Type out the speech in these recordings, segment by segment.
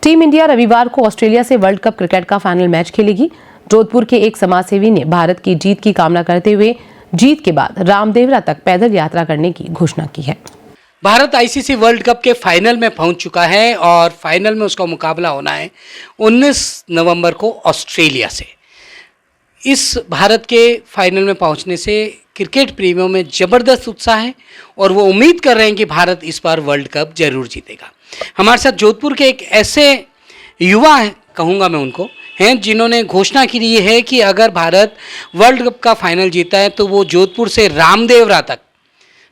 Team India रविवार को Australia से वर्ल्ड कप क्रिकेट का फाइनल मैच खेलेगी। जोधपुर के एक समाजसेवी ने भारत की जीत की कामना करते हुए जीत के बाद रामदेवरा तक पैदल यात्रा करने की घोषणा की है। भारत आईसीसी वर्ल्ड कप के फाइनल में पहुंच चुका है और फाइनल में उसका मुकाबला होना है 19 नवंबर को ऑस्ट्रेलिया से। इस भारत के फाइनल में पहुंचने से क्रिकेट प्रेमियों में ज़बरदस्त उत्साह है और वो उम्मीद कर रहे हैं कि भारत इस बार वर्ल्ड कप जरूर जीतेगा। हमारे साथ जोधपुर के एक ऐसे युवा हैं, कहूँगा मैं उनको, हैं जिन्होंने घोषणा की है कि अगर भारत वर्ल्ड कप का फाइनल जीता है तो वो जोधपुर से रामदेवरा तक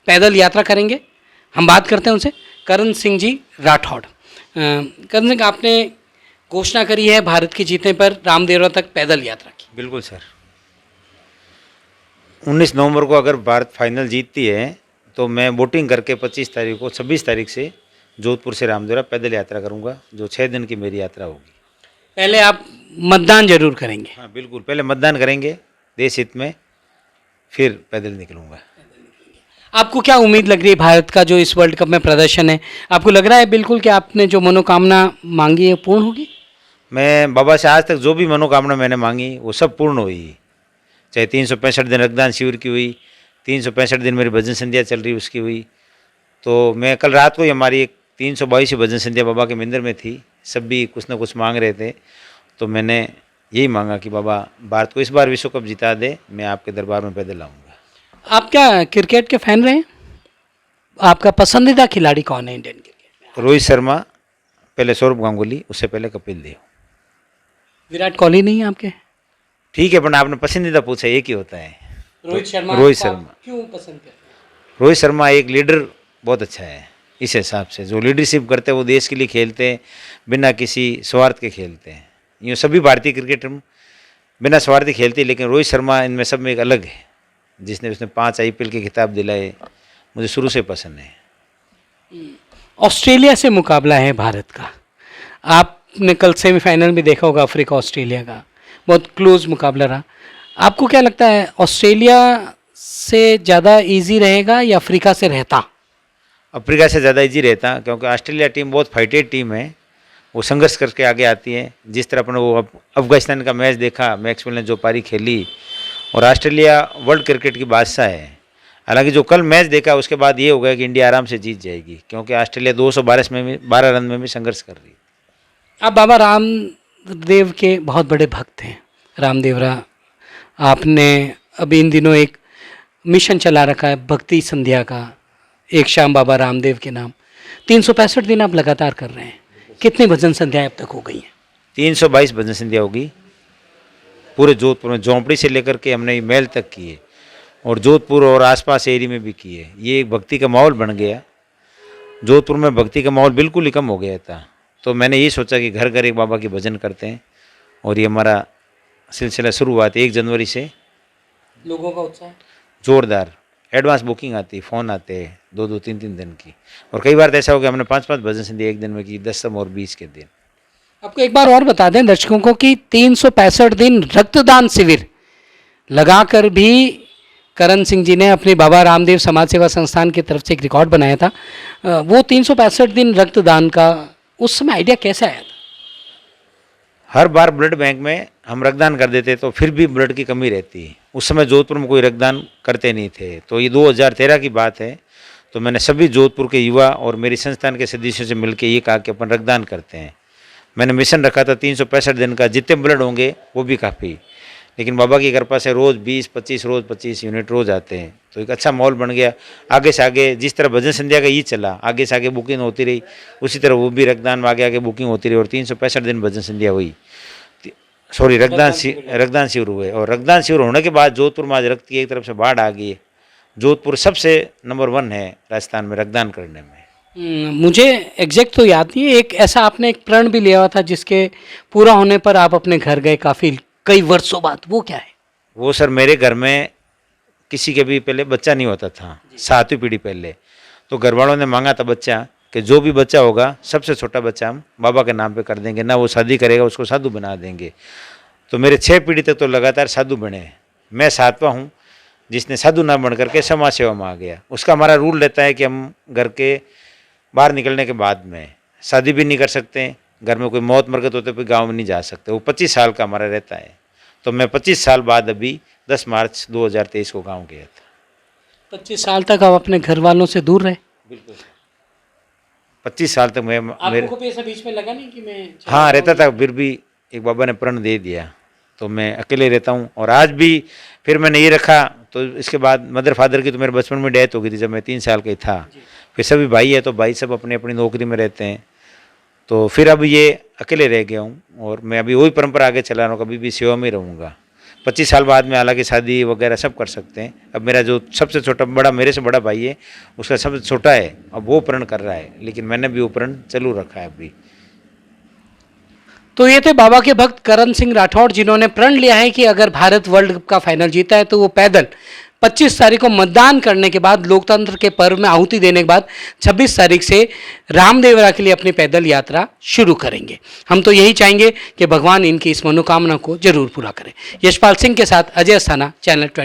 पैदल यात्रा करेंगे। हम बात करते हैं उनसे। करण सिंह जी राठौड़। करण सिंह, आपने घोषणा करी है भारत के जीतने पर रामदेवरा तक पैदल यात्रा की। बिल्कुल सर, 19 नवंबर को अगर भारत फाइनल जीतती है तो मैं वोटिंग करके 25 तारीख को 26 तारीख से जोधपुर से रामदेवरा पैदल यात्रा करूंगा, जो 6 दिन की मेरी यात्रा होगी। पहले आप मतदान जरूर करेंगे? हाँ बिल्कुल, पहले मतदान करेंगे देश हित में, फिर पैदल निकलूंगा। आपको क्या उम्मीद लग रही है भारत का जो इस वर्ल्ड कप में प्रदर्शन है? आपको लग रहा है बिल्कुल कि आपने जो मनोकामना मांगी है पूर्ण होगी? मैं बाबा से आज तक जो भी मनोकामना मैंने मांगी वो सब पूर्ण हुई। चाहे 365 दिन रक्तदान शिविर की हुई, 365 दिन मेरी भजन संध्या चल रही उसकी हुई। तो मैं कल रात को ही हमारी एक 322 भजन संध्या बाबा के मंदिर में थी। सब भी कुछ ना कुछ मांग रहे थे, तो मैंने यही मांगा कि बाबा भारत को इस बार विश्व कप जिता दे, मैं आपके दरबार में पैदल आऊँगा। आप क्या क्रिकेट के फैन रहे? आपका पसंदीदा खिलाड़ी कौन है इंडियन क्रिकेट में? रोहित शर्मा, पहले सौरभ गांगुली, उससे पहले कपिल देव। विराट कोहली नहीं है आपके? ठीक है, पर आपने पसंदीदा पूछा, एक ही होता है। रोहित शर्मा। रोहित शर्मा क्यों पसंद करते हैं? रोहित शर्मा एक लीडर बहुत अच्छा है। इस हिसाब से जो लीडरशिप करते हैं वो देश के लिए खेलते हैं, बिना किसी स्वार्थ के खेलते हैं। यूँ सभी भारतीय क्रिकेटर बिना स्वार्थ खेलते हैं, लेकिन रोहित शर्मा इनमें सब में एक अलग है, जिसने उसने 5 IPL के खिताब दिलाए, मुझे शुरू से पसंद है। ऑस्ट्रेलिया से मुकाबला है भारत का। आपने कल सेमीफाइनल में देखा होगा अफ्रीका ऑस्ट्रेलिया का, बहुत क्लोज मुकाबला रहा। आपको क्या लगता है ऑस्ट्रेलिया से ज़्यादा इजी रहेगा या अफ्रीका से रहता? अफ्रीका से ज़्यादा इजी रहता, क्योंकि ऑस्ट्रेलिया टीम बहुत फाइटेड टीम है, वो संघर्ष करके आगे आती है। जिस तरह अपने वो अफगानिस्तान का मैच देखा, मैक्सवेल ने जो पारी खेली, और ऑस्ट्रेलिया वर्ल्ड क्रिकेट की बादशाह है। हालांकि जो कल मैच देखा उसके बाद ये हो गया कि इंडिया आराम से जीत जाएगी, क्योंकि ऑस्ट्रेलिया 212 रन में भी संघर्ष कर रही है। आप बाबा रामदेव के बहुत बड़े भक्त हैं, रामदेवरा। आपने अभी इन दिनों एक मिशन चला रखा है भक्ति संध्या का, एक शाम बाबा रामदेव के नाम। 365 दिन आप लगातार कर रहे हैं। कितनी भजन संध्याएं अब तक हो गई हैं? 322 भजन संध्या होगी पूरे जोधपुर में, झोंपड़ी से लेकर के हमने महल तक किए, और जोधपुर और आसपास एरिया में भी किए। ये एक भक्ति का माहौल बन गया। जोधपुर में भक्ति का माहौल बिल्कुल ही कम हो गया था, तो मैंने ये सोचा कि घर घर एक बाबा की भजन करते हैं, और ये हमारा सिलसिला शुरू हुआ था 1 जनवरी से। लोगों का उत्साह जोरदार, एडवांस बुकिंग आती है, फ़ोन आते हैं 2-2, 3-3 दिन की, और कई बार तो ऐसा हो गया हमने 5-5 भजन संध्या एक दिन में की, 10 और 20 के दिन। आपको एक बार और बता दें दर्शकों को कि 365 दिन रक्तदान शिविर लगाकर भी करण सिंह जी ने अपने बाबा रामदेव समाज सेवा संस्थान की तरफ से एक रिकॉर्ड बनाया था। वो 365 दिन रक्तदान का उस समय आइडिया कैसे आया था? हर बार ब्लड बैंक में हम रक्तदान कर देते, तो फिर भी ब्लड की कमी रहती है। उस समय जोधपुर में कोई रक्तदान करते नहीं थे, तो ये 2013 की बात है। तो मैंने सभी जोधपुर के युवा और मेरी संस्थान के सदस्यों से मिलकर ये कहा कि अपन रक्तदान करते हैं। मैंने मिशन रखा था 365 दिन का, जितने ब्लड होंगे वो भी काफ़ी, लेकिन बाबा की कृपा से रोज़ 20-25 रोज़ 25 यूनिट रोज़ आते हैं, तो एक अच्छा माहौल बन गया। आगे से आगे जिस तरह भजन संध्या का ये चला, आगे से आगे बुकिंग होती रही, उसी तरह वो भी रक्तदान में आगे आगे बुकिंग होती रही, और 365 दिन भजन संध्या हुई, सॉरी रक्तदान शिविर हुए। और रक्तदान शिविर होने के बाद जोधपुर में आज रक्त की एक तरफ से बाढ़ आ गई है। जोधपुर सबसे नंबर 1 है राजस्थान में रक्तदान करने में। मुझे एग्जैक्ट तो याद नहीं है, एक ऐसा आपने एक प्रण भी लिया हुआ था जिसके पूरा होने पर आप अपने घर गए काफ़ी कई वर्षों बाद, वो क्या है? वो सर, मेरे घर में किसी के भी पहले बच्चा नहीं होता था, 7वीं पीढ़ी पहले, तो घर वालों ने मांगा था बच्चा, कि जो भी बच्चा होगा सबसे छोटा बच्चा हम बाबा के नाम पे कर देंगे, ना वो शादी करेगा उसको साधु बना देंगे। तो मेरे 6 पीढ़ी तक तो लगातार साधु बने। मैं 7वां हूँ जिसने साधु ना बन करके समाज सेवा में आ गया। उसका हमारा रूल रहता है कि हम घर के बाहर निकलने के बाद में शादी भी नहीं कर सकते, घर में कोई मौत मरकत होते फिर गांव में नहीं जा सकते। वो 25 साल का हमारा रहता है। तो मैं 25 साल बाद अभी 10 मार्च 2023 को गाँव गया था। 25 साल तक आप अपने घर वालों से दूर रहे? बिल्कुल 25 साल तक मैं मेरे आपको भी ऐसा बीच में लगा नहीं कि मैं हाँ रहता था, फिर भी एक बाबा ने प्रण दे दिया तो मैं अकेले रहता हूँ। और आज भी फिर मैंने ये रखा, तो इसके बाद मदर फादर की तो मेरे बचपन में डेथ हो गई थी जब मैं 3 साल का ही था। फिर सभी भाई है तो भाई सब अपनी अपनी नौकरी में रहते हैं, तो फिर अब ये अकेले रह गया हूँ और मैं अभी वही परंपरा आगे चला रहा हूँ, कभी भी सेवा में रहूँगा। 25 साल बाद में हालांकि शादी वगैरह सब कर सकते हैं। अब मेरा जो सबसे छोटा बड़ा मेरे से बड़ा भाई है उसका सबसे छोटा है, अब वो प्रण कर रहा है, लेकिन मैंने भी वो प्रण चालू रखा है अभी। तो ये थे बाबा के भक्त करण सिंह राठौड़, जिन्होंने प्रण लिया है कि अगर भारत वर्ल्ड कप का फाइनल जीता है तो वो पैदल 25 तारीख को मतदान करने के बाद, लोकतंत्र के पर्व में आहुति देने के बाद 26 तारीख से रामदेवरा के लिए अपनी पैदल यात्रा शुरू करेंगे। हम तो यही चाहेंगे कि भगवान इनकी इस मनोकामना को जरूर पूरा करें। यशपाल सिंह के साथ अजय अस्थाना, चैनल 20।